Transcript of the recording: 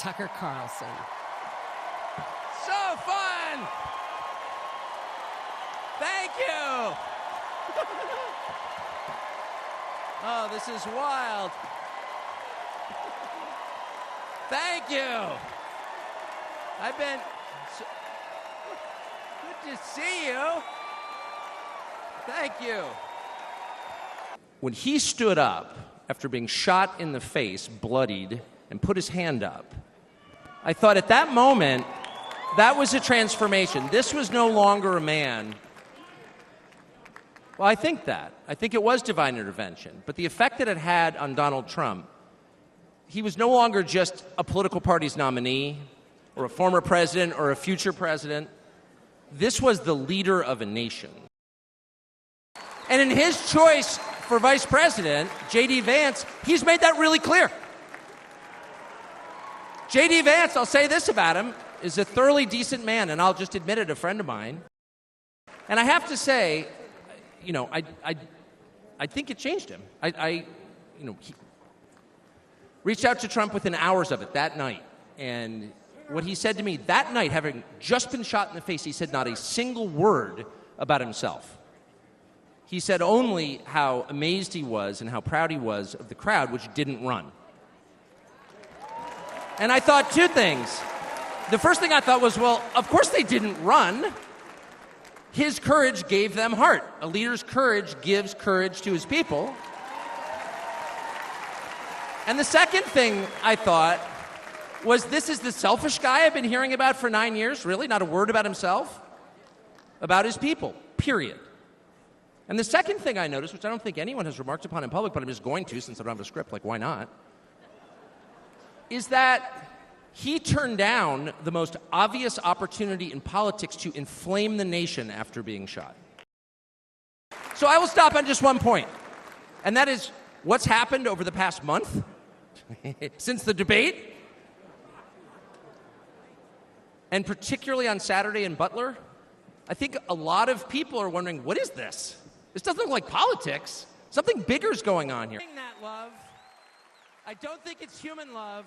Tucker Carlson. So fun! Thank you! Oh, this is wild. Thank you! I've been... Good to see you. Thank you. When he stood up after being shot in the face, bloodied, and put his hand up, I thought at that moment, that was a transformation. This was no longer a man. Well, I think that. I think it was divine intervention. But the effect that it had on Donald Trump, he was no longer just a political party's nominee or a former president or a future president. This was the leader of a nation. And in his choice for vice president, J.D. Vance, he's made that really clear. J.D. Vance, I'll say this about him, is a thoroughly decent man, and I'll just admit it, a friend of mine. And I have to say, you know, I think it changed him. He reached out to Trump within hours of it that night. And what he said to me that night, having just been shot in the face, he said not a single word about himself. He said only how amazed he was and how proud he was of the crowd, which didn't run. And I thought two things. The first thing I thought was, well, of course they didn't run. His courage gave them heart. A leader's courage gives courage to his people. And the second thing I thought was, this is the selfish guy I've been hearing about for 9 years, really, not a word about himself, about his people, period. And the second thing I noticed, which I don't think anyone has remarked upon in public, but I'm just going to since I don't have a script, like why not, is that he turned down the most obvious opportunity in politics to inflame the nation after being shot. So I will stop on just one point, and that is what's happened over the past month since the debate, and particularly on Saturday in Butler. I think a lot of people are wondering, what is this? This doesn't look like politics. Something bigger is going on here. That love. I don't think it's human love.